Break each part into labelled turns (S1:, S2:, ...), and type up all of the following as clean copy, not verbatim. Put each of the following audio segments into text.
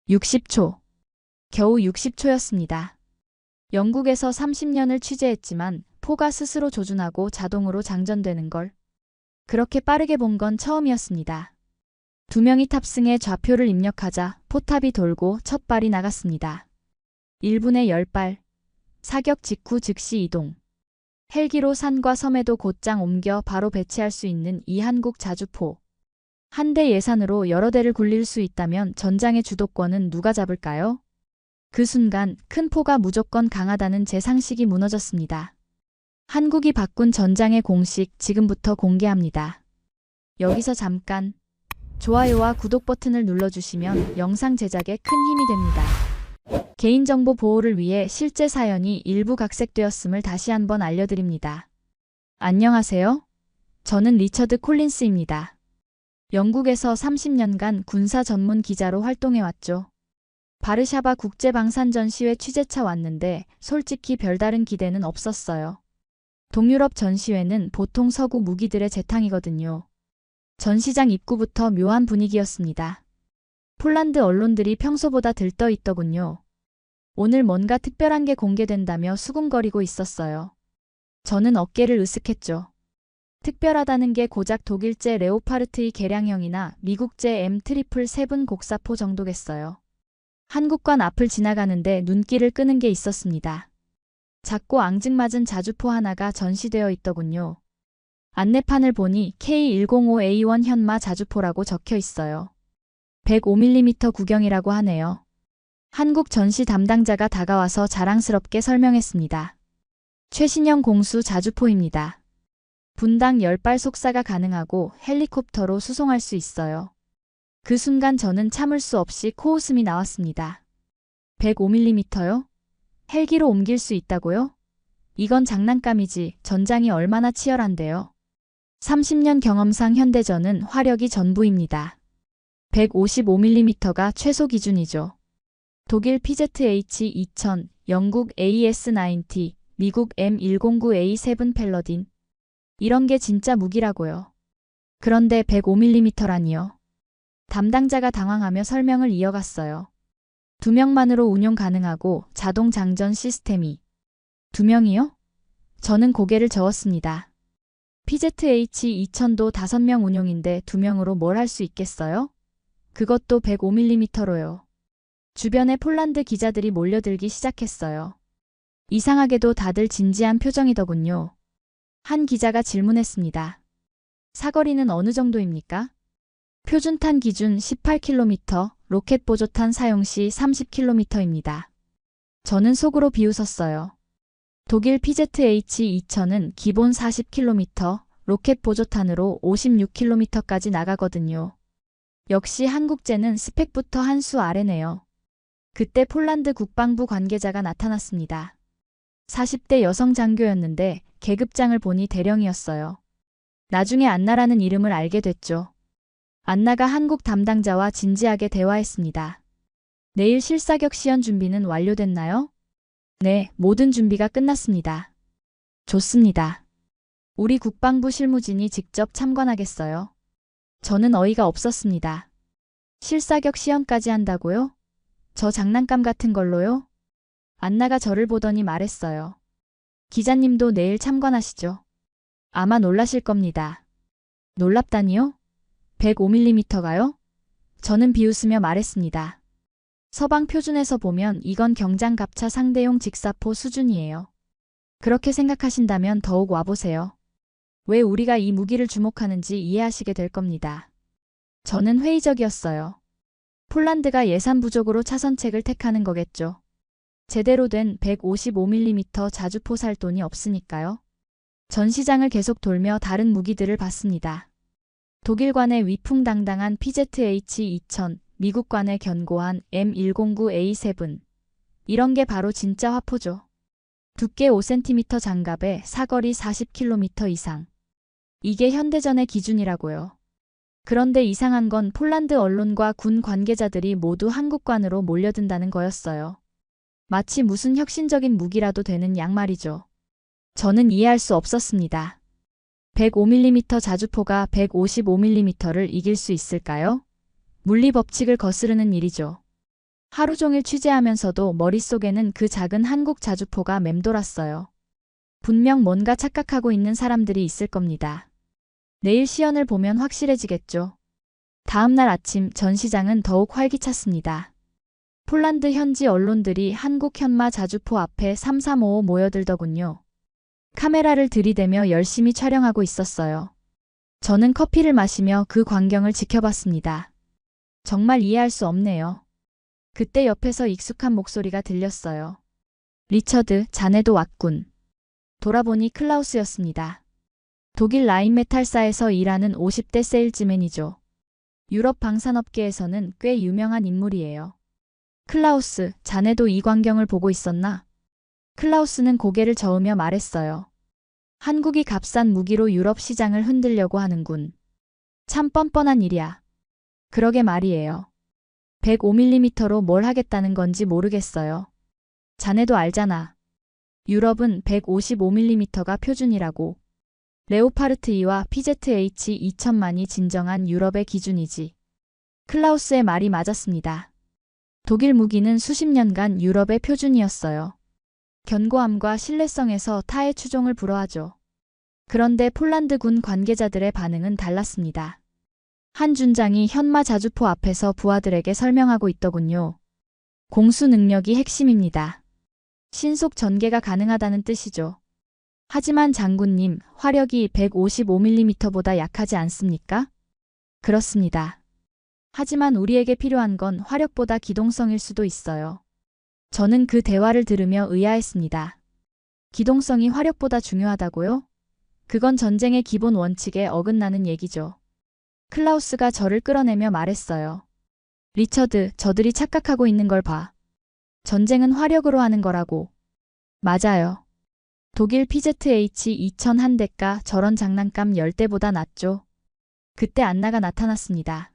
S1: 60초. 겨우 60초였습니다. 영국에서 30년을 취재했지만 포가 스스로 조준하고 자동으로 장전되는 걸 그렇게 빠르게 본 건 처음이었습니다. 두 명이 탑승해 좌표를 입력하자 포탑이 돌고 첫 발이 나갔습니다. 1분에 10발. 사격 직후 즉시 이동. 헬기로 산과 섬에도 곧장 옮겨 바로 배치할 수 있는 이 한국 자주포. 한 대 예산으로 여러 대를 굴릴 수 있다면 전장의 주도권은 누가 잡을까요? 그 순간 큰 포가 무조건 강하다는 제 상식이 무너졌습니다. 한국이 바꾼 전장의 공식 지금부터 공개합니다. 여기서 잠깐 좋아요와 구독 버튼을 눌러주시면 영상 제작에 큰 힘이 됩니다. 개인정보 보호를 위해 실제 사연이 일부 각색되었음을 다시 한번 알려드립니다. 안녕하세요. 저는 리처드 콜린스입니다. 영국에서 30년간 군사 전문 기자로 활동해왔죠. 바르샤바 국제방산전시회 취재차 왔는데 솔직히 별다른 기대는 없었어요. 동유럽 전시회는 보통 서구 무기들의 재탕이거든요. 전시장 입구부터 묘한 분위기였습니다. 폴란드 언론들이 평소보다 들떠 있더군요. 오늘 뭔가 특별한 게 공개된다며 수군거리고 있었어요. 저는 어깨를 으쓱했죠. 특별하다는 게 고작 독일제 레오파르트의 개량형이나 미국제 M777 곡사포 정도겠어요. 한국관 앞을 지나가는데 눈길을 끄는 게 있었습니다. 작고 앙증맞은 자주포 하나가 전시되어 있더군요. 안내판을 보니 K105A1 현마 자주포라고 적혀 있어요. 105mm 구경이라고 하네요. 한국 전시 담당자가 다가와서 자랑스럽게 설명했습니다. 최신형 공수 자주포입니다. 분당 10발 속사가 가능하고 헬리콥터로 수송할 수 있어요. 그 순간 저는 참을 수 없이 코웃음이 나왔습니다. 105mm요? 헬기로 옮길 수 있다고요? 이건 장난감이지 전장이 얼마나 치열한데요. 30년 경험상 현대전은 화력이 전부입니다. 155mm가 최소 기준이죠. 독일 PZH-2000, 영국 AS-90, 미국 M109A7 팰러딘. 이런 게 진짜 무기라고요. 그런데 105mm라니요. 담당자가 당황하며 설명을 이어갔어요. 2명만으로 운용 가능하고 자동 장전 시스템이. 2명이요? 저는 고개를 저었습니다. PZH-2000도 5명 운용인데 2명으로 뭘 할 수 있겠어요? 그것도 105mm로요. 주변에 폴란드 기자들이 몰려들기 시작했어요. 이상하게도 다들 진지한 표정이더군요. 한 기자가 질문했습니다. 사거리는 어느 정도입니까? 표준탄 기준 18km, 로켓 보조탄 사용 시 30km입니다. 저는 속으로 비웃었어요. 독일 PZH-2000은 기본 40km, 로켓 보조탄으로 56km까지 나가거든요. 역시 한국제는 스펙부터 한 수 아래네요. 그때 폴란드 국방부 관계자가 나타났습니다. 40대 여성 장교였는데 계급장을 보니 대령이었어요. 나중에 안나라는 이름을 알게 됐죠. 안나가 한국 담당자와 진지하게 대화했습니다. 내일 실사격 시연 준비는 완료됐나요? 네, 모든 준비가 끝났습니다. 좋습니다. 우리 국방부 실무진이 직접 참관하겠어요. 저는 어이가 없었습니다. 실사격 시연까지 한다고요? 저 장난감 같은 걸로요? 안나가 저를 보더니 말했어요. 기자님도 내일 참관하시죠. 아마 놀라실 겁니다. 놀랍다니요? 105mm가요? 저는 비웃으며 말했습니다. 서방 표준에서 보면 이건 경장갑차 상대용 직사포 수준이에요. 그렇게 생각하신다면 더욱 와보세요. 왜 우리가 이 무기를 주목하는지 이해하시게 될 겁니다. 저는 회의적이었어요. 폴란드가 예산 부족으로 차선책을 택하는 거겠죠. 제대로 된 155mm 자주포 살 돈이 없으니까요. 전시장을 계속 돌며 다른 무기들을 봤습니다. 독일관의 위풍당당한 PZH-2000, 미국관의 견고한 M109A7. 이런 게 바로 진짜 화포죠. 두께 5cm 장갑에 사거리 40km 이상. 이게 현대전의 기준이라고요. 그런데 이상한 건 폴란드 언론과 군 관계자들이 모두 한국관으로 몰려든다는 거였어요. 마치 무슨 혁신적인 무기라도 되는 양 말이죠. 저는 이해할 수 없었습니다. 105mm 자주포가 155mm를 이길 수 있을까요? 물리 법칙을 거스르는 일이죠. 하루 종일 취재하면서도 머릿속에는 그 작은 한국 자주포가 맴돌았어요. 분명 뭔가 착각하고 있는 사람들이 있을 겁니다. 내일 시연을 보면 확실해지겠죠. 다음 날 아침 전시장은 더욱 활기찼습니다. 폴란드 현지 언론들이 한국 현마 자주포 앞에 삼삼오오 모여들더군요. 카메라를 들이대며 열심히 촬영하고 있었어요. 저는 커피를 마시며 그 광경을 지켜봤습니다. 정말 이해할 수 없네요. 그때 옆에서 익숙한 목소리가 들렸어요. 리처드, 자네도 왔군. 돌아보니 클라우스였습니다. 독일 라인메탈사에서 일하는 50대 세일즈맨이죠. 유럽 방산업계에서는 꽤 유명한 인물이에요. 클라우스, 자네도 이 광경을 보고 있었나? 클라우스는 고개를 저으며 말했어요. 한국이 값싼 무기로 유럽 시장을 흔들려고 하는군. 참 뻔뻔한 일이야. 그러게 말이에요. 105mm로 뭘 하겠다는 건지 모르겠어요. 자네도 알잖아. 유럽은 155mm가 표준이라고. 레오파르트 2와 PZH 2000만이 진정한 유럽의 기준이지. 클라우스의 말이 맞았습니다. 독일 무기는 수십 년간 유럽의 표준이었어요. 견고함과 신뢰성에서 타의 추종을 불허하죠. 그런데 폴란드 군 관계자들의 반응은 달랐습니다. 한 준장이 현마 자주포 앞에서 부하들에게 설명하고 있더군요. 공수 능력이 핵심입니다. 신속 전개가 가능하다는 뜻이죠. 하지만 장군님, 화력이 155mm보다 약하지 않습니까? 그렇습니다. 하지만 우리에게 필요한 건 화력보다 기동성일 수도 있어요. 저는 그 대화를 들으며 의아했습니다. 기동성이 화력보다 중요하다고요? 그건 전쟁의 기본 원칙에 어긋나는 얘기죠. 클라우스가 저를 끌어내며 말했어요. 리처드, 저들이 착각하고 있는 걸 봐. 전쟁은 화력으로 하는 거라고. 맞아요. 독일 PZH 2000 한 대가 저런 장난감 10대보다 낫죠. 그때 안나가 나타났습니다.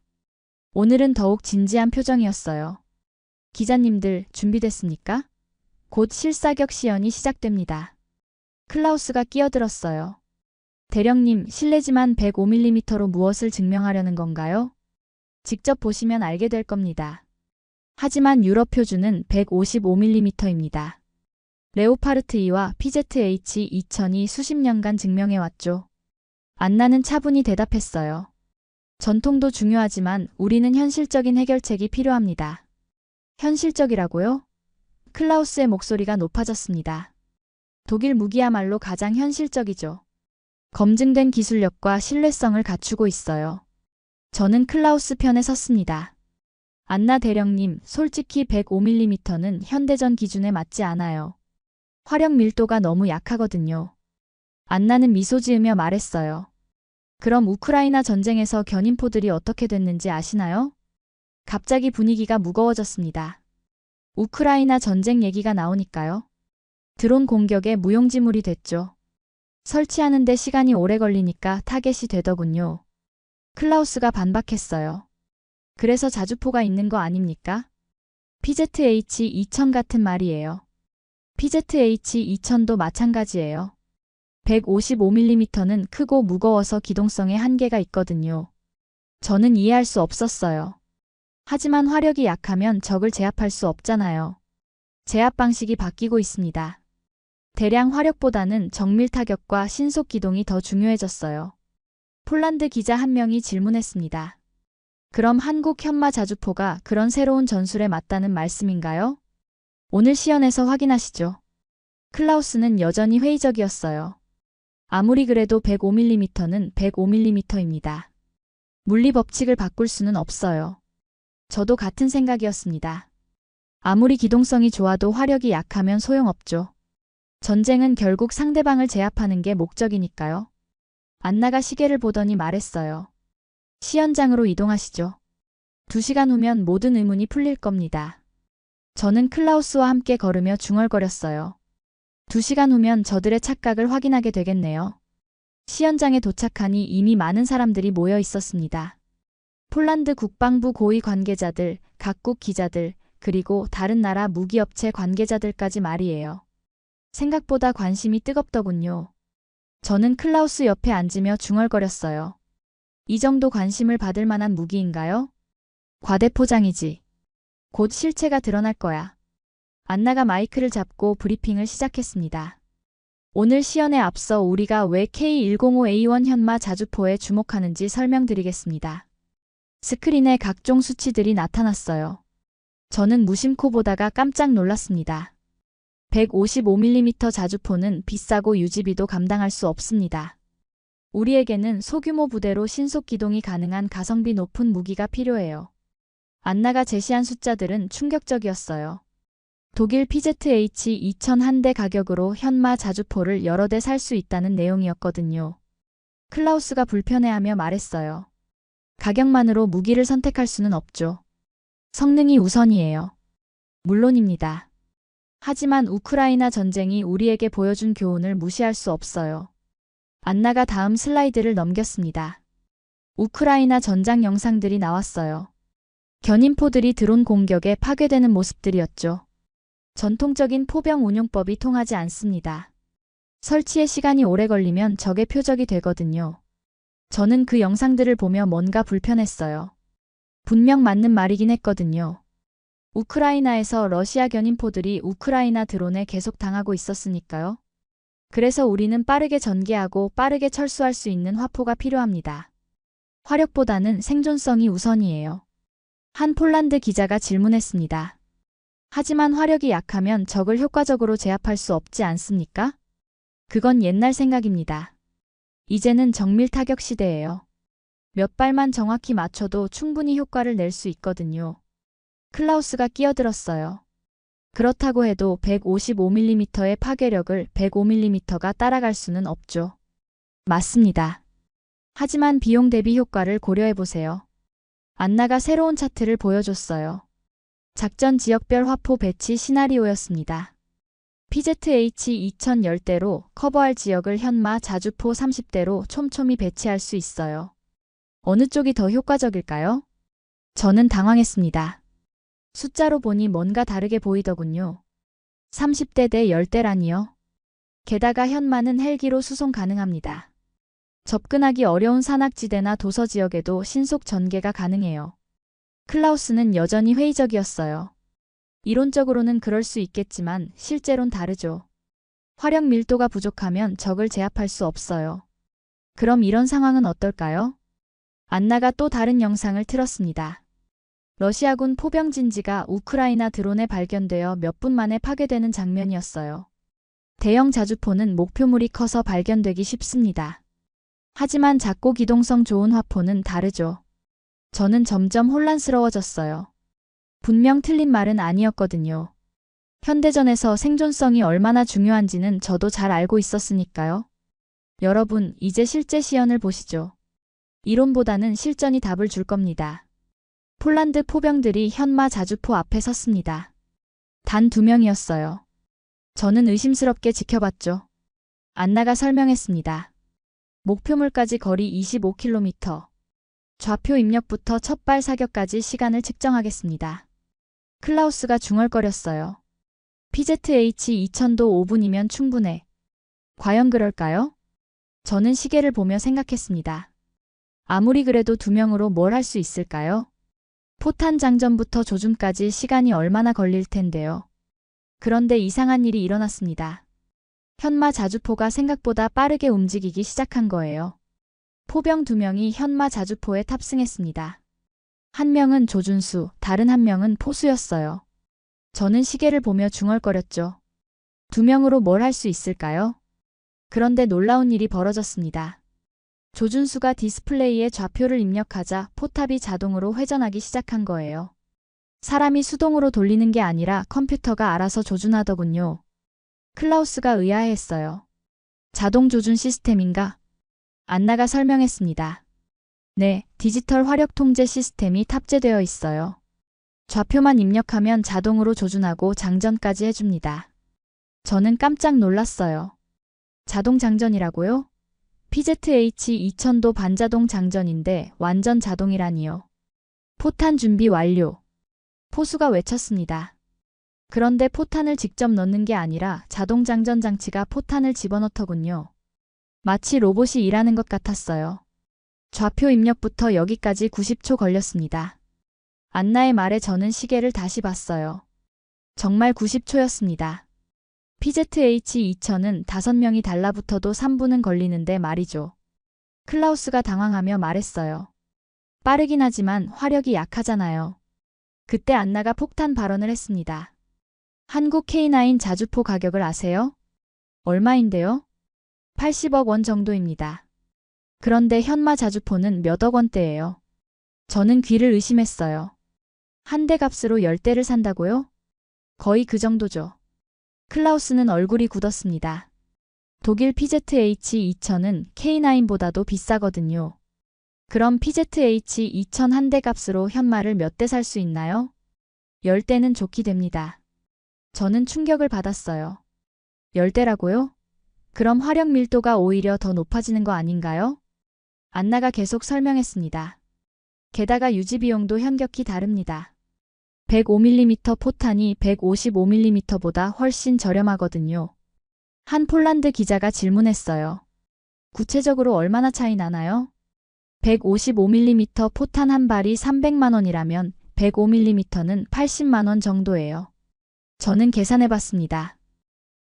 S1: 오늘은 더욱 진지한 표정이었어요. 기자님들 준비됐습니까? 곧 실사격 시연이 시작됩니다. 클라우스가 끼어들었어요. 대령님, 실례지만 105mm로 무엇을 증명하려는 건가요? 직접 보시면 알게 될 겁니다. 하지만 유럽 표준은 155mm입니다. 레오파르트 2와 PZH 2000이 수십 년간 증명해왔죠. 안나는 차분히 대답했어요. 전통도 중요하지만 우리는 현실적인 해결책이 필요합니다. 현실적이라고요? 클라우스의 목소리가 높아졌습니다. 독일 무기야말로 가장 현실적이죠. 검증된 기술력과 신뢰성을 갖추고 있어요. 저는 클라우스 편에 섰습니다. 안나 대령님, 솔직히 105mm는 현대전 기준에 맞지 않아요. 화력 밀도가 너무 약하거든요. 안나는 미소 지으며 말했어요. 그럼 우크라이나 전쟁에서 견인포들이 어떻게 됐는지 아시나요? 갑자기 분위기가 무거워졌습니다. 우크라이나 전쟁 얘기가 나오니까요. 드론 공격에 무용지물이 됐죠. 설치하는데 시간이 오래 걸리니까 타겟이 되더군요. 클라우스가 반박했어요. 그래서 자주포가 있는 거 아닙니까? PZH 2000 같은 말이에요. PZH 2000도 마찬가지예요. 155mm는 크고 무거워서 기동성에 한계가 있거든요. 저는 이해할 수 없었어요. 하지만 화력이 약하면 적을 제압할 수 없잖아요. 제압 방식이 바뀌고 있습니다. 대량 화력보다는 정밀 타격과 신속 기동이 더 중요해졌어요. 폴란드 기자 한 명이 질문했습니다. 그럼 한국 현마 자주포가 그런 새로운 전술에 맞다는 말씀인가요? 오늘 시연에서 확인하시죠. 클라우스는 여전히 회의적이었어요. 아무리 그래도 105mm는 105mm입니다. 물리 법칙을 바꿀 수는 없어요. 저도 같은 생각이었습니다. 아무리 기동성이 좋아도 화력이 약하면 소용없죠. 전쟁은 결국 상대방을 제압하는 게 목적이니까요. 안나가 시계를 보더니 말했어요. 시연장으로 이동하시죠. 2시간 후면 모든 의문이 풀릴 겁니다. 저는 클라우스와 함께 걸으며 중얼거렸어요. 2시간 후면 저들의 착각을 확인하게 되겠네요. 시연장에 도착하니 이미 많은 사람들이 모여 있었습니다. 폴란드 국방부 고위 관계자들, 각국 기자들, 그리고 다른 나라 무기업체 관계자들까지 말이에요. 생각보다 관심이 뜨겁더군요. 저는 클라우스 옆에 앉으며 중얼거렸어요. 이 정도 관심을 받을 만한 무기인가요? 과대포장이지. 곧 실체가 드러날 거야. 안나가 마이크를 잡고 브리핑을 시작했습니다. 오늘 시연에 앞서 우리가 왜 K105A1 현마 자주포에 주목하는지 설명드리겠습니다. 스크린에 각종 수치들이 나타났어요. 저는 무심코 보다가 깜짝 놀랐습니다. 155mm 자주포는 비싸고 유지비도 감당할 수 없습니다. 우리에게는 소규모 부대로 신속 기동이 가능한 가성비 높은 무기가 필요해요. 안나가 제시한 숫자들은 충격적이었어요. 독일 PZH 2000 한 대 가격으로 현마 자주포를 여러 대 살 수 있다는 내용이었거든요. 클라우스가 불편해하며 말했어요. 가격만으로 무기를 선택할 수는 없죠. 성능이 우선이에요. 물론입니다. 하지만 우크라이나 전쟁이 우리에게 보여준 교훈을 무시할 수 없어요. 안나가 다음 슬라이드를 넘겼습니다. 우크라이나 전장 영상들이 나왔어요. 견인포들이 드론 공격에 파괴되는 모습들이었죠. 전통적인 포병 운용법이 통하지 않습니다. 설치에 시간이 오래 걸리면 적의 표적이 되거든요. 저는 그 영상들을 보며 뭔가 불편했어요. 분명 맞는 말이긴 했거든요. 우크라이나에서 러시아 견인포들이 우크라이나 드론에 계속 당하고 있었으니까요. 그래서 우리는 빠르게 전개하고 빠르게 철수할 수 있는 화포가 필요합니다. 화력보다는 생존성이 우선이에요. 한 폴란드 기자가 질문했습니다. 하지만 화력이 약하면 적을 효과적으로 제압할 수 없지 않습니까? 그건 옛날 생각입니다. 이제는 정밀 타격 시대예요. 몇 발만 정확히 맞춰도 충분히 효과를 낼 수 있거든요. 클라우스가 끼어들었어요. 그렇다고 해도 155mm의 파괴력을 105mm가 따라갈 수는 없죠. 맞습니다. 하지만 비용 대비 효과를 고려해보세요. 안나가 새로운 차트를 보여줬어요. 작전 지역별 화포 배치 시나리오였습니다. PZH 2000 10대로 커버할 지역을 현마 자주포 30대로 촘촘히 배치할 수 있어요. 어느 쪽이 더 효과적일까요? 저는 당황했습니다. 숫자로 보니 뭔가 다르게 보이더군요. 30대 대 10대라니요. 게다가 현마는 헬기로 수송 가능합니다. 접근하기 어려운 산악지대나 도서지역에도 신속 전개가 가능해요. 클라우스는 여전히 회의적이었어요. 이론적으로는 그럴 수 있겠지만 실제론 다르죠. 화력 밀도가 부족하면 적을 제압할 수 없어요. 그럼 이런 상황은 어떨까요? 안나가 또 다른 영상을 틀었습니다. 러시아군 포병 진지가 우크라이나 드론에 발견되어 몇 분 만에 파괴되는 장면이었어요. 대형 자주포는 목표물이 커서 발견되기 쉽습니다. 하지만 작고 기동성 좋은 화포는 다르죠. 저는 점점 혼란스러워졌어요. 분명 틀린 말은 아니었거든요. 현대전에서 생존성이 얼마나 중요한지는 저도 잘 알고 있었으니까요. 여러분, 이제 실제 시연을 보시죠. 이론보다는 실전이 답을 줄 겁니다. 폴란드 포병들이 현마 자주포 앞에 섰습니다. 단 2명이었어요. 저는 의심스럽게 지켜봤죠. 안나가 설명했습니다. 목표물까지 거리 25km. 좌표 입력부터 첫발 사격까지 시간을 측정하겠습니다. 클라우스가 중얼거렸어요. PZH 2000도 5분이면 충분해. 과연 그럴까요? 저는 시계를 보며 생각했습니다. 아무리 그래도 2명으로 뭘 할 수 있을까요? 포탄 장전부터 조준까지 시간이 얼마나 걸릴 텐데요. 그런데 이상한 일이 일어났습니다. 현마 자주포가 생각보다 빠르게 움직이기 시작한 거예요. 포병 2명이 현마 자주포에 탑승했습니다. 한 명은 조준수, 다른 한 명은 포수였어요. 저는 시계를 보며 중얼거렸죠. 2명으로 뭘 할 수 있을까요? 그런데 놀라운 일이 벌어졌습니다. 조준수가 디스플레이에 좌표를 입력하자 포탑이 자동으로 회전하기 시작한 거예요. 사람이 수동으로 돌리는 게 아니라 컴퓨터가 알아서 조준하더군요. 클라우스가 의아해했어요. 자동 조준 시스템인가? 안나가 설명했습니다. 네, 디지털 화력 통제 시스템이 탑재되어 있어요. 좌표만 입력하면 자동으로 조준하고 장전까지 해줍니다. 저는 깜짝 놀랐어요. 자동 장전이라고요? PZH 2000도 반자동 장전인데 완전 자동이라니요. 포탄 준비 완료. 포수가 외쳤습니다. 그런데 포탄을 직접 넣는 게 아니라 자동 장전 장치가 포탄을 집어넣더군요. 마치 로봇이 일하는 것 같았어요. 좌표 입력부터 여기까지 90초 걸렸습니다. 안나의 말에 저는 시계를 다시 봤어요. 정말 90초였습니다. PZH-2000은 5명이 달라붙어도 3분은 걸리는데 말이죠. 클라우스가 당황하며 말했어요. 빠르긴 하지만 화력이 약하잖아요. 그때 안나가 폭탄 발언을 했습니다. 한국 K9 자주포 가격을 아세요? 얼마인데요? 80억 원 정도입니다. 그런데 현마 자주포는 몇억 원대예요. 저는 귀를 의심했어요. 한 대 값으로 10대를 산다고요? 거의 그 정도죠. 클라우스는 얼굴이 굳었습니다. 독일 PZH-2000은 K9보다도 비싸거든요. 그럼 PZH-2000 한 대 값으로 현마를 몇 대 살 수 있나요? 10대는 좋게 됩니다. 저는 충격을 받았어요. 10대라고요? 그럼 화력 밀도가 오히려 더 높아지는 거 아닌가요? 안나가 계속 설명했습니다. 게다가 유지비용도 현격히 다릅니다. 105mm 포탄이 155mm보다 훨씬 저렴하거든요. 한 폴란드 기자가 질문했어요. 구체적으로 얼마나 차이 나나요? 155mm 포탄 한 발이 300만 원이라면 105mm는 80만 원 정도예요. 저는 계산해봤습니다.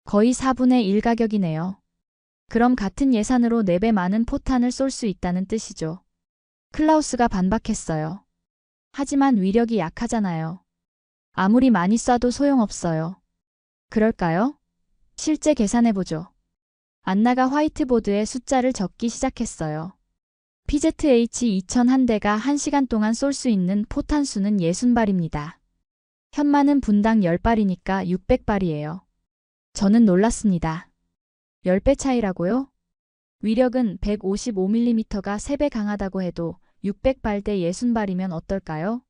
S1: 거의 4분의 1 가격이네요. 그럼 같은 예산으로 4배 많은 포탄을 쏠 수 있다는 뜻이죠. 클라우스가 반박했어요. 하지만 위력이 약하잖아요. 아무리 많이 쏴도 소용없어요. 그럴까요? 실제 계산해보죠. 안나가 화이트보드에 숫자를 적기 시작했어요. PZH-2000 한 대가 1시간 동안 쏠 수 있는 포탄 수는 60발입니다. 현마는 분당 10발이니까 600발이에요. 저는 놀랐습니다. 10배 차이라고요? 위력은 155mm가 3배 강하다고 해도 600발 대 60발이면 어떨까요?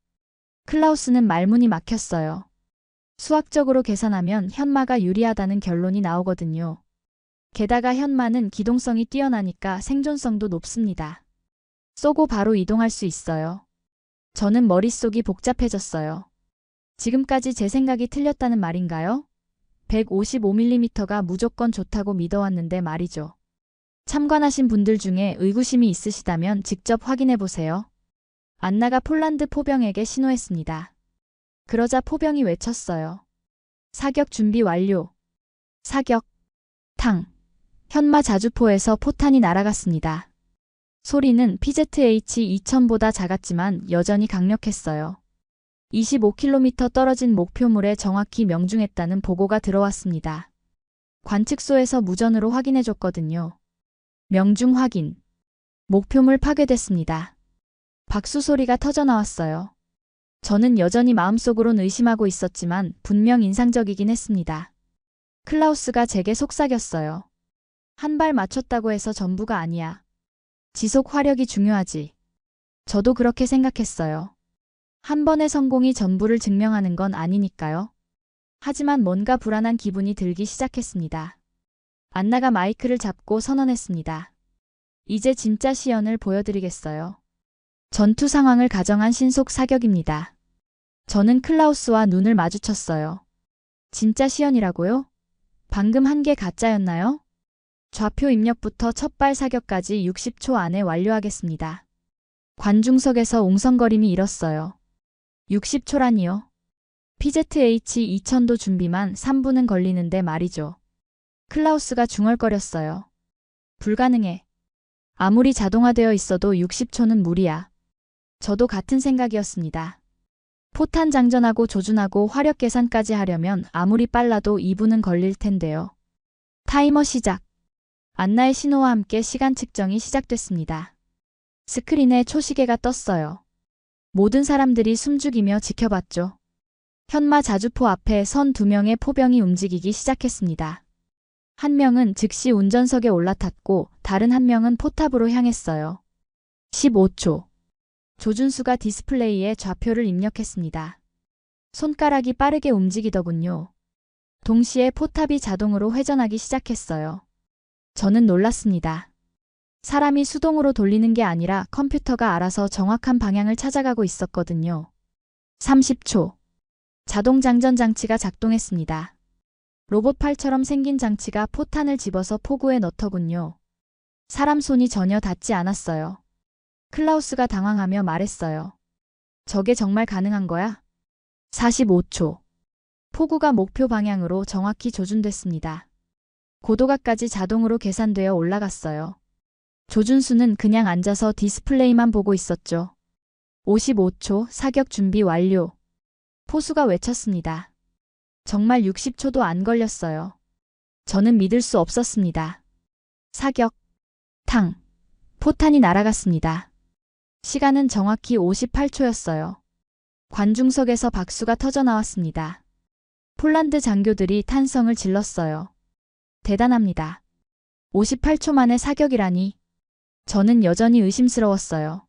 S1: 클라우스는 말문이 막혔어요. 수학적으로 계산하면 현마가 유리하다는 결론이 나오거든요. 게다가 현마는 기동성이 뛰어나니까 생존성도 높습니다. 쏘고 바로 이동할 수 있어요. 저는 머릿속이 복잡해졌어요. 지금까지 제 생각이 틀렸다는 말인가요? 155mm가 무조건 좋다고 믿어왔는데 말이죠. 참관하신 분들 중에 의구심이 있으시다면 직접 확인해보세요. 안나가 폴란드 포병에게 신호했습니다. 그러자 포병이 외쳤어요. 사격 준비 완료. 사격. 탕. 현마 자주포에서 포탄이 날아갔습니다. 소리는 PZH-2000보다 작았지만 여전히 강력했어요. 25km 떨어진 목표물에 정확히 명중했다는 보고가 들어왔습니다. 관측소에서 무전으로 확인해줬거든요. 명중 확인. 목표물 파괴됐습니다. 박수 소리가 터져나왔어요. 저는 여전히 마음속으론 의심하고 있었지만 분명 인상적이긴 했습니다. 클라우스가 제게 속삭였어요. 한 발 맞췄다고 해서 전부가 아니야. 지속 화력이 중요하지. 저도 그렇게 생각했어요. 한 번의 성공이 전부를 증명하는 건 아니니까요. 하지만 뭔가 불안한 기분이 들기 시작했습니다. 안나가 마이크를 잡고 선언했습니다. 이제 진짜 시연을 보여드리겠어요. 전투 상황을 가정한 신속 사격입니다. 저는 클라우스와 눈을 마주쳤어요. 진짜 시연이라고요? 방금 한 게 가짜였나요? 좌표 입력부터 첫발 사격까지 60초 안에 완료하겠습니다. 관중석에서 웅성거림이 일었어요. 60초라니요? PZH-2000도 준비만 3분은 걸리는데 말이죠. 클라우스가 중얼거렸어요. 불가능해. 아무리 자동화되어 있어도 60초는 무리야. 저도 같은 생각이었습니다. 포탄 장전하고 조준하고 화력 계산까지 하려면 아무리 빨라도 2분은 걸릴 텐데요. 타이머 시작. 안나의 신호와 함께 시간 측정이 시작됐습니다. 스크린에 초시계가 떴어요. 모든 사람들이 숨죽이며 지켜봤죠. 현마 자주포 앞에 선 2명의 포병이 움직이기 시작했습니다. 한 명은 즉시 운전석에 올라탔고 다른 한 명은 포탑으로 향했어요. 15초. 조준수가 디스플레이에 좌표를 입력했습니다. 손가락이 빠르게 움직이더군요. 동시에 포탑이 자동으로 회전하기 시작했어요. 저는 놀랐습니다. 사람이 수동으로 돌리는 게 아니라 컴퓨터가 알아서 정확한 방향을 찾아가고 있었거든요. 30초. 자동 장전 장치가 작동했습니다. 로봇팔처럼 생긴 장치가 포탄을 집어서 포구에 넣더군요. 사람 손이 전혀 닿지 않았어요. 클라우스가 당황하며 말했어요. 저게 정말 가능한 거야? 45초. 포구가 목표 방향으로 정확히 조준됐습니다. 고도가까지 자동으로 계산되어 올라갔어요. 조준수는 그냥 앉아서 디스플레이만 보고 있었죠. 55초 사격 준비 완료. 포수가 외쳤습니다. 정말 60초도 안 걸렸어요. 저는 믿을 수 없었습니다. 사격. 탕. 포탄이 날아갔습니다. 시간은 정확히 58초였어요. 관중석에서 박수가 터져 나왔습니다. 폴란드 장교들이 탄성을 질렀어요. 대단합니다. 58초 만에 사격이라니. 저는 여전히 의심스러웠어요.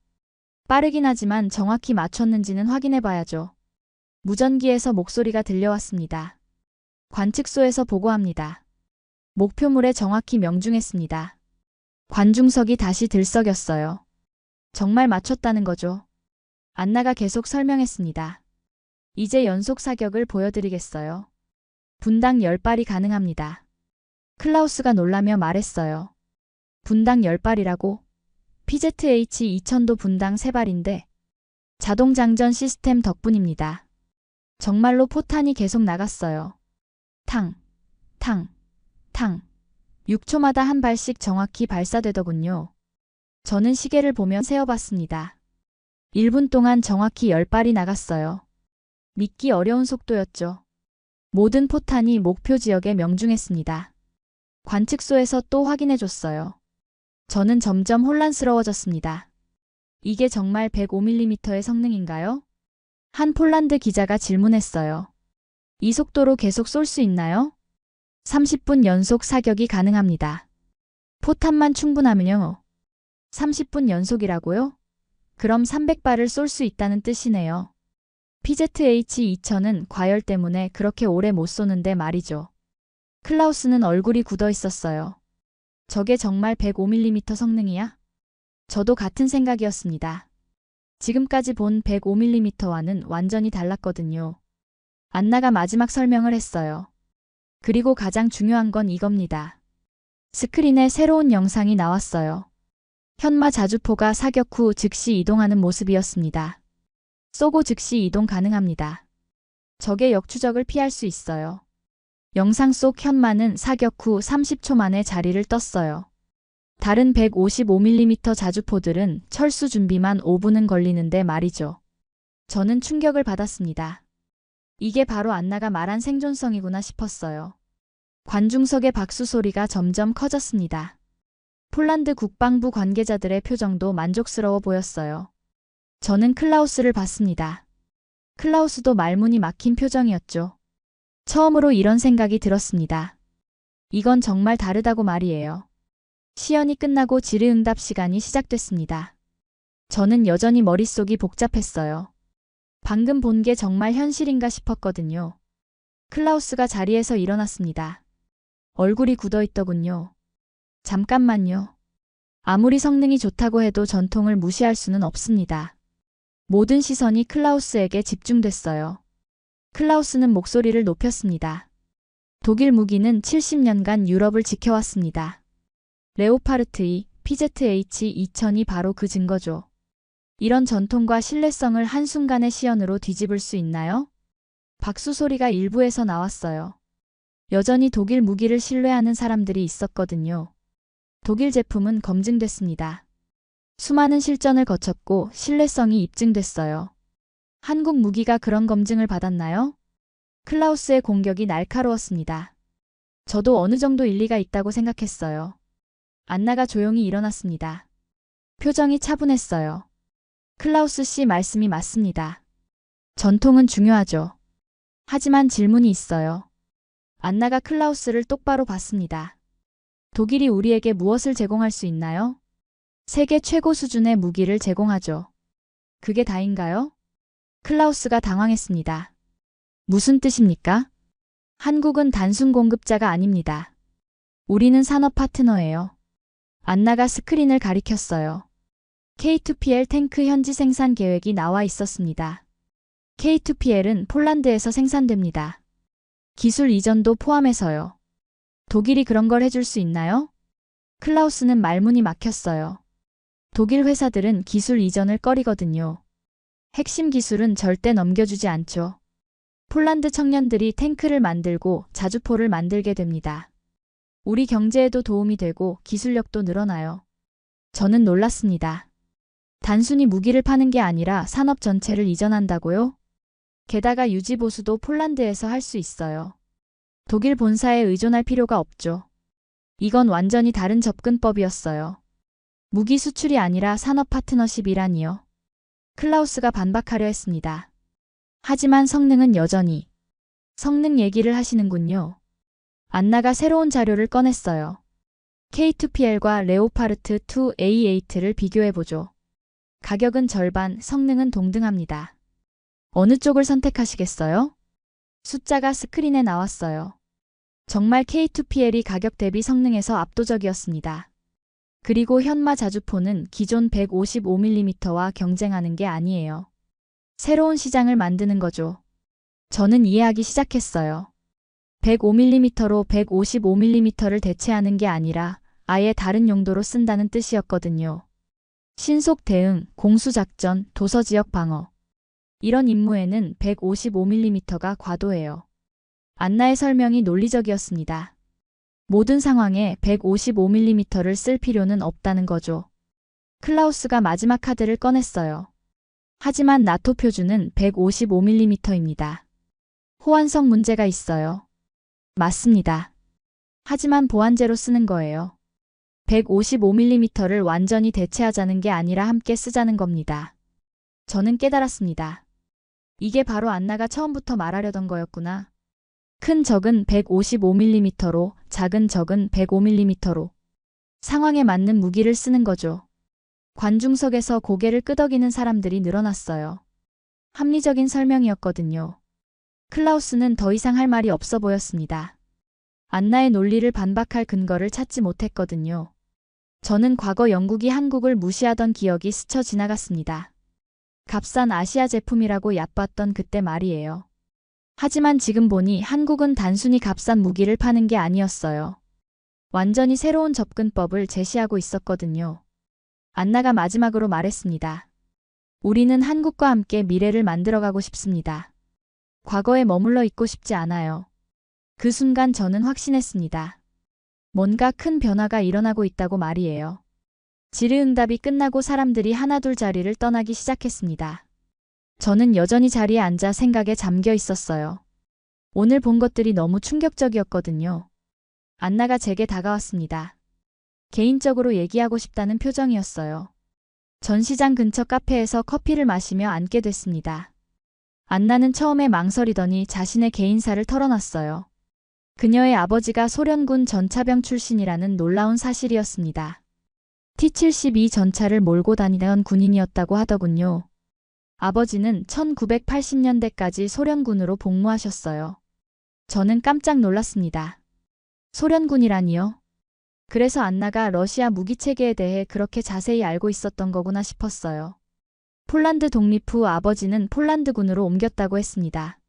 S1: 빠르긴 하지만 정확히 맞췄는지는 확인해 봐야죠. 무전기에서 목소리가 들려왔습니다. 관측소에서 보고합니다. 목표물에 정확히 명중했습니다. 관중석이 다시 들썩였어요. 정말 맞췄다는 거죠. 안나가 계속 설명했습니다. 이제 연속 사격을 보여드리겠어요. 분당 10발이 가능합니다. 클라우스가 놀라며 말했어요. 분당 10발이라고? PZH-2000도 분당 3발인데 자동 장전 시스템 덕분입니다. 정말로 포탄이 계속 나갔어요. 탕, 탕, 탕. 6초마다 한 발씩 정확히 발사되더군요. 저는 시계를 보며 세어봤습니다. 1분 동안 정확히 10발이 나갔어요. 믿기 어려운 속도였죠. 모든 포탄이 목표 지역에 명중했습니다. 관측소에서 또 확인해줬어요. 저는 점점 혼란스러워졌습니다. 이게 정말 105mm의 성능인가요? 한 폴란드 기자가 질문했어요. 이 속도로 계속 쏠 수 있나요? 30분 연속 사격이 가능합니다. 포탄만 충분하면요. 30분 연속이라고요? 그럼 300발을 쏠 수 있다는 뜻이네요. PZH-2000은 과열 때문에 그렇게 오래 못 쏘는데 말이죠. 클라우스는 얼굴이 굳어 있었어요. 저게 정말 105mm 성능이야? 저도 같은 생각이었습니다. 지금까지 본 105mm와는 완전히 달랐거든요. 안나가 마지막 설명을 했어요. 그리고 가장 중요한 건 이겁니다. 스크린에 새로운 영상이 나왔어요. 현마 자주포가 사격 후 즉시 이동하는 모습이었습니다. 쏘고 즉시 이동 가능합니다. 적의 역추적을 피할 수 있어요. 영상 속 현마는 사격 후 30초 만에 자리를 떴어요. 다른 155mm 자주포들은 철수 준비만 5분은 걸리는데 말이죠. 저는 충격을 받았습니다. 이게 바로 안나가 말한 생존성이구나 싶었어요. 관중석의 박수 소리가 점점 커졌습니다. 폴란드 국방부 관계자들의 표정도 만족스러워 보였어요. 저는 클라우스를 봤습니다. 클라우스도 말문이 막힌 표정이었죠. 처음으로 이런 생각이 들었습니다. 이건 정말 다르다고 말이에요. 시연이 끝나고 질의응답 시간이 시작됐습니다. 저는 여전히 머릿속이 복잡했어요. 방금 본 게 정말 현실인가 싶었거든요. 클라우스가 자리에서 일어났습니다. 얼굴이 굳어 있더군요. 잠깐만요. 아무리 성능이 좋다고 해도 전통을 무시할 수는 없습니다. 모든 시선이 클라우스에게 집중됐어요. 클라우스는 목소리를 높였습니다. 독일 무기는 70년간 유럽을 지켜왔습니다. 레오파르트 2, PZH-2000이 바로 그 증거죠. 이런 전통과 신뢰성을 한순간의 시연으로 뒤집을 수 있나요? 박수 소리가 일부에서 나왔어요. 여전히 독일 무기를 신뢰하는 사람들이 있었거든요. 독일 제품은 검증됐습니다. 수많은 실전을 거쳤고 신뢰성이 입증됐어요. 한국 무기가 그런 검증을 받았나요? 클라우스의 공격이 날카로웠습니다. 저도 어느 정도 일리가 있다고 생각했어요. 안나가 조용히 일어났습니다. 표정이 차분했어요. 클라우스 씨 말씀이 맞습니다. 전통은 중요하죠. 하지만 질문이 있어요. 안나가 클라우스를 똑바로 봤습니다. 독일이 우리에게 무엇을 제공할 수 있나요? 세계 최고 수준의 무기를 제공하죠. 그게 다인가요? 클라우스가 당황했습니다. 무슨 뜻입니까? 한국은 단순 공급자가 아닙니다. 우리는 산업 파트너예요. 안나가 스크린을 가리켰어요. K2PL 탱크 현지 생산 계획이 나와 있었습니다. K2PL은 폴란드에서 생산됩니다. 기술 이전도 포함해서요. 독일이 그런 걸 해줄 수 있나요? 클라우스는 말문이 막혔어요. 독일 회사들은 기술 이전을 꺼리거든요. 핵심 기술은 절대 넘겨주지 않죠. 폴란드 청년들이 탱크를 만들고 자주포를 만들게 됩니다. 우리 경제에도 도움이 되고 기술력도 늘어나요. 저는 놀랐습니다. 단순히 무기를 파는 게 아니라 산업 전체를 이전한다고요? 게다가 유지보수도 폴란드에서 할 수 있어요. 독일 본사에 의존할 필요가 없죠. 이건 완전히 다른 접근법이었어요. 무기 수출이 아니라 산업 파트너십이라니요. 클라우스가 반박하려 했습니다. 하지만 성능은 여전히. 성능 얘기를 하시는군요. 안나가 새로운 자료를 꺼냈어요. K2PL과 레오파르트 2A8를 비교해보죠. 가격은 절반, 성능은 동등합니다. 어느 쪽을 선택하시겠어요? 숫자가 스크린에 나왔어요. 정말 K2PL이 가격 대비 성능에서 압도적이었습니다. 그리고 현마 자주포는 기존 155mm와 경쟁하는 게 아니에요. 새로운 시장을 만드는 거죠. 저는 이해하기 시작했어요. 105mm로 155mm를 대체하는 게 아니라 아예 다른 용도로 쓴다는 뜻이었거든요. 신속 대응, 공수작전, 도서지역 방어. 이런 임무에는 155mm가 과도해요. 안나의 설명이 논리적이었습니다. 모든 상황에 155mm를 쓸 필요는 없다는 거죠. 클라우스가 마지막 카드를 꺼냈어요. 하지만 나토 표준은 155mm입니다. 호환성 문제가 있어요. 맞습니다. 하지만 보완제로 쓰는 거예요. 155mm를 완전히 대체하자는 게 아니라 함께 쓰자는 겁니다. 저는 깨달았습니다. 이게 바로 안나가 처음부터 말하려던 거였구나. 큰 적은 155mm로, 작은 적은 105mm로. 상황에 맞는 무기를 쓰는 거죠. 관중석에서 고개를 끄덕이는 사람들이 늘어났어요. 합리적인 설명이었거든요. 클라우스는 더 이상 할 말이 없어 보였습니다. 안나의 논리를 반박할 근거를 찾지 못했거든요. 저는 과거 영국이 한국을 무시하던 기억이 스쳐 지나갔습니다. 값싼 아시아 제품이라고 얕봤던 그때 말이에요. 하지만 지금 보니 한국은 단순히 값싼 무기를 파는 게 아니었어요. 완전히 새로운 접근법을 제시하고 있었거든요. 안나가 마지막으로 말했습니다. 우리는 한국과 함께 미래를 만들어가고 싶습니다. 과거에 머물러 있고 싶지 않아요. 그 순간 저는 확신했습니다. 뭔가 큰 변화가 일어나고 있다고 말이에요. 질의응답이 끝나고 사람들이 하나둘 자리를 떠나기 시작했습니다. 저는 여전히 자리에 앉아 생각에 잠겨 있었어요. 오늘 본 것들이 너무 충격적이었거든요. 안나가 제게 다가왔습니다. 개인적으로 얘기하고 싶다는 표정이었어요. 전시장 근처 카페에서 커피를 마시며 앉게 됐습니다. 안나는 처음에 망설이더니 자신의 개인사를 털어놨어요. 그녀의 아버지가 소련군 전차병 출신이라는 놀라운 사실이었습니다. T-72 전차를 몰고 다니던 군인이었다고 하더군요. 아버지는 1980년대까지 소련군으로 복무하셨어요. 저는 깜짝 놀랐습니다. 소련군이라니요? 그래서 안나가 러시아 무기체계에 대해 그렇게 자세히 알고 있었던 거구나 싶었어요. 폴란드 독립 후 아버지는 폴란드군으로 옮겼다고 했습니다.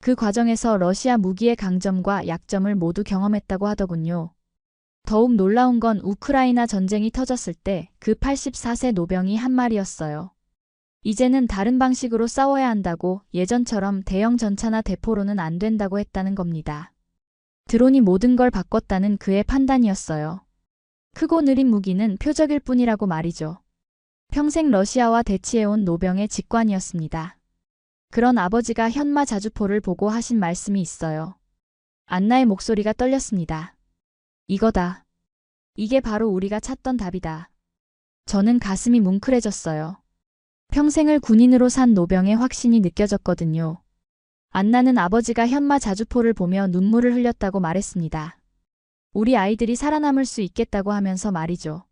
S1: 그 과정에서 러시아 무기의 강점과 약점을 모두 경험했다고 하더군요. 더욱 놀라운 건 우크라이나 전쟁이 터졌을 때 그 84세 노병이 한 말이었어요. 이제는 다른 방식으로 싸워야 한다고, 예전처럼 대형 전차나 대포로는 안 된다고 했다는 겁니다. 드론이 모든 걸 바꿨다는 그의 판단이었어요. 크고 느린 무기는 표적일 뿐이라고 말이죠. 평생 러시아와 대치해온 노병의 직관이었습니다. 그런 아버지가 현마 자주포를 보고 하신 말씀이 있어요. 안나의 목소리가 떨렸습니다. 이거다. 이게 바로 우리가 찾던 답이다. 저는 가슴이 뭉클해졌어요. 평생을 군인으로 산 노병의 확신이 느껴졌거든요. 안나는 아버지가 현마 자주포를 보며 눈물을 흘렸다고 말했습니다. 우리 아이들이 살아남을 수 있겠다고 하면서 말이죠.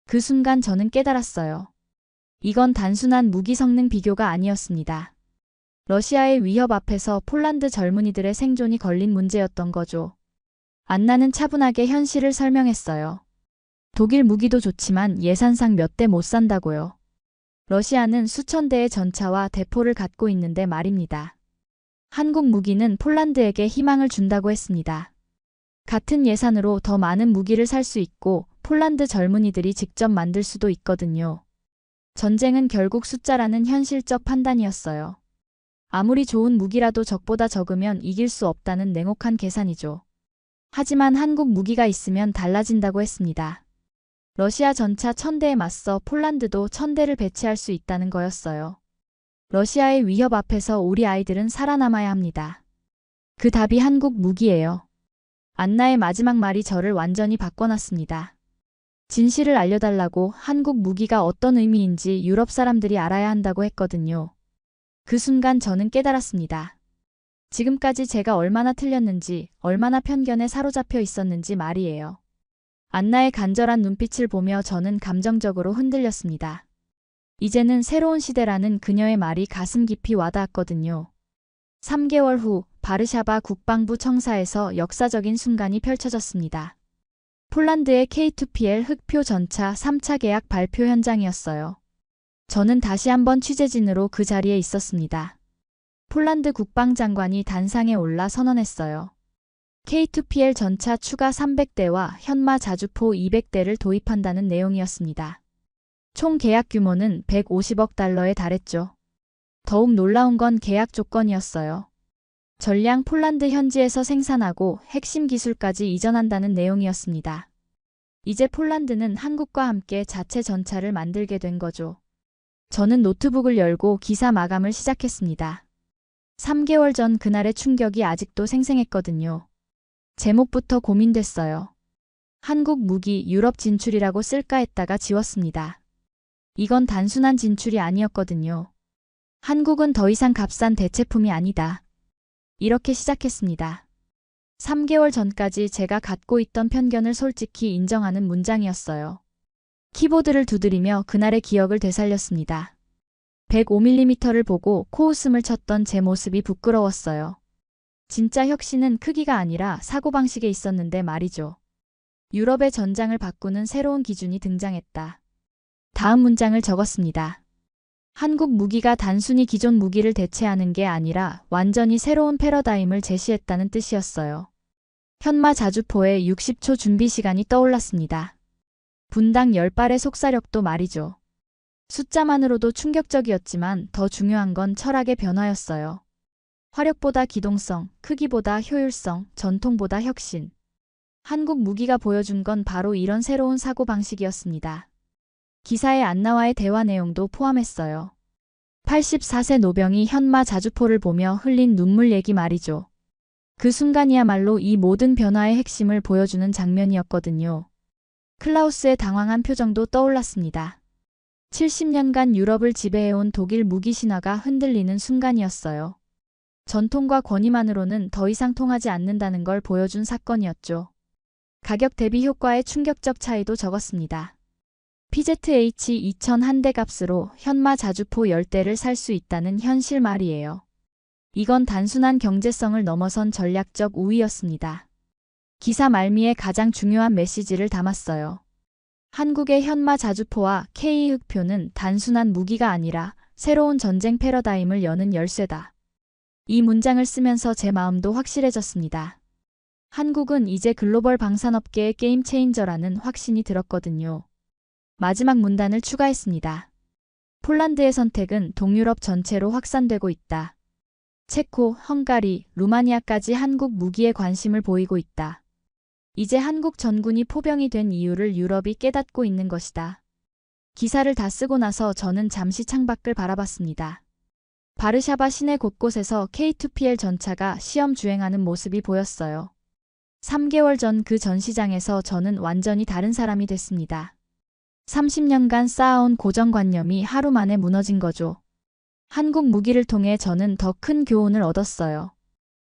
S1: 그 순간 저는 깨달았어요. 이건 단순한 무기 성능 비교가 아니었습니다. 러시아의 위협 앞에서 폴란드 젊은이들의 생존이 걸린 문제였던 거죠. 안나는 차분하게 현실을 설명했어요. 독일 무기도 좋지만 예산상 몇 대 못 산다고요. 러시아는 수천 대의 전차와 대포를 갖고 있는데 말입니다. 한국 무기는 폴란드에게 희망을 준다고 했습니다. 같은 예산으로 더 많은 무기를 살 수 있고 폴란드 젊은이들이 직접 만들 수도 있거든요. 전쟁은 결국 숫자라는 현실적 판단이었어요. 아무리 좋은 무기라도 적보다 적으면 이길 수 없다는 냉혹한 계산이죠. 하지만 한국 무기가 있으면 달라진다고 했습니다. 러시아 전차 1000대에 맞서 폴란드도 1000대를 배치할 수 있다는 거였어요. 러시아의 위협 앞에서 우리 아이들은 살아남아야 합니다. 그 답이 한국 무기예요. 안나의 마지막 말이 저를 완전히 바꿔놨습니다. 진실을 알려달라고, 한국 무기가 어떤 의미인지 유럽 사람들이 알아야 한다고 했거든요. 그 순간 저는 깨달았습니다. 지금까지 제가 얼마나 틀렸는지, 얼마나 편견에 사로잡혀 있었는지 말이에요. 안나의 간절한 눈빛을 보며 저는 감정적으로 흔들렸습니다. 이제는 새로운 시대라는 그녀의 말이 가슴 깊이 와닿았거든요. 3개월 후 바르샤바 국방부 청사에서 역사적인 순간이 펼쳐졌습니다. 폴란드의 K2PL 흑표 전차 3차 계약 발표 현장이었어요. 저는 다시 한번 취재진으로 그 자리에 있었습니다. 폴란드 국방장관이 단상에 올라 선언했어요. K2PL 전차 추가 300대와 현마 자주포 200대를 도입한다는 내용이었습니다. 총 계약 규모는 150억 달러에 달했죠. 더욱 놀라운 건 계약 조건이었어요. 전량 폴란드 현지에서 생산하고 핵심 기술까지 이전한다는 내용이었습니다. 이제 폴란드는 한국과 함께 자체 전차를 만들게 된 거죠. 저는 노트북을 열고 기사 마감을 시작했습니다. 3개월 전 그날의 충격이 아직도 생생했거든요. 제목부터 고민됐어요. 한국 무기 유럽 진출이라고 쓸까 했다가 지웠습니다. 이건 단순한 진출이 아니었거든요. 한국은 더 이상 값싼 대체품이 아니다. 이렇게 시작했습니다. 3개월 전까지 제가 갖고 있던 편견을 솔직히 인정하는 문장이었어요. 키보드를 두드리며 그날의 기억을 되살렸습니다. 105mm를 보고 코웃음을 쳤던 제 모습이 부끄러웠어요. 진짜 혁신은 크기가 아니라 사고방식에 있었는데 말이죠. 유럽의 전장을 바꾸는 새로운 기준이 등장했다. 다음 문장을 적었습니다. 한국 무기가 단순히 기존 무기를 대체하는 게 아니라 완전히 새로운 패러다임을 제시했다는 뜻이었어요. 현마 자주포의 60초 준비 시간이 떠올랐습니다. 분당 10발의 속사력도 말이죠. 숫자만으로도 충격적이었지만 더 중요한 건 철학의 변화였어요. 화력보다 기동성, 크기보다 효율성, 전통보다 혁신. 한국 무기가 보여준 건 바로 이런 새로운 사고방식이었습니다. 기사에 안나와의 대화 내용도 포함했어요. 84세 노병이 현마 자주포를 보며 흘린 눈물 얘기 말이죠. 그 순간이야말로 이 모든 변화의 핵심을 보여주는 장면이었거든요. 클라우스의 당황한 표정도 떠올랐습니다. 70년간 유럽을 지배해온 독일 무기 신화가 흔들리는 순간이었어요. 전통과 권위만으로는 더 이상 통하지 않는다는 걸 보여준 사건이었죠. 가격 대비 효과의 충격적 차이도 적었습니다. PZH 2000 한 대 값으로 현마 자주포 10대를 살 수 있다는 현실 말이에요. 이건 단순한 경제성을 넘어선 전략적 우위였습니다. 기사 말미에 가장 중요한 메시지를 담았어요. 한국의 현마 자주포와 K 흑표는 단순한 무기가 아니라 새로운 전쟁 패러다임을 여는 열쇠다. 이 문장을 쓰면서 제 마음도 확실해졌습니다. 한국은 이제 글로벌 방산업계의 게임 체인저라는 확신이 들었거든요. 마지막 문단을 추가했습니다. 폴란드의 선택은 동유럽 전체로 확산되고 있다. 체코, 헝가리, 루마니아까지 한국 무기에 관심을 보이고 있다. 이제 한국 전군이 포병이 된 이유를 유럽이 깨닫고 있는 것이다. 기사를 다 쓰고 나서 저는 잠시 창밖을 바라봤습니다. 바르샤바 시내 곳곳에서 K2PL 전차가 시험 주행하는 모습이 보였어요. 3개월 전 그 전시장에서 저는 완전히 다른 사람이 됐습니다. 30년간 쌓아온 고정관념이 하루 만에 무너진 거죠. 한국 무기를 통해 저는 더 큰 교훈을 얻었어요.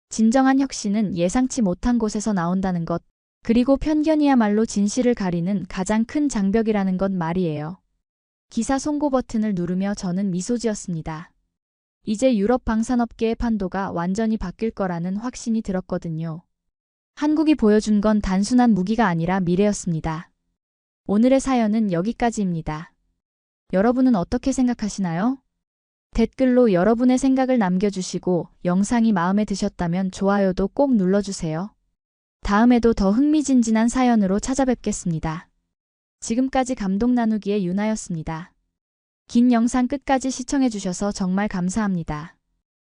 S1: 진정한 혁신은 예상치 못한 곳에서 나온다는 것, 그리고 편견이야말로 진실을 가리는 가장 큰 장벽이라는 것 말이에요. 기사 송고 버튼을 누르며 저는 미소 지었습니다. 이제 유럽 방산업계의 판도가 완전히 바뀔 거라는 확신이 들었거든요. 한국이 보여준 건 단순한 무기가 아니라 미래였습니다. 오늘의 사연은 여기까지입니다. 여러분은 어떻게 생각하시나요? 댓글로 여러분의 생각을 남겨주시고 영상이 마음에 드셨다면 좋아요도 꼭 눌러주세요. 다음에도 더 흥미진진한 사연으로 찾아뵙겠습니다. 지금까지 감동 나누기의 유나였습니다. 긴 영상 끝까지 시청해주셔서 정말 감사합니다.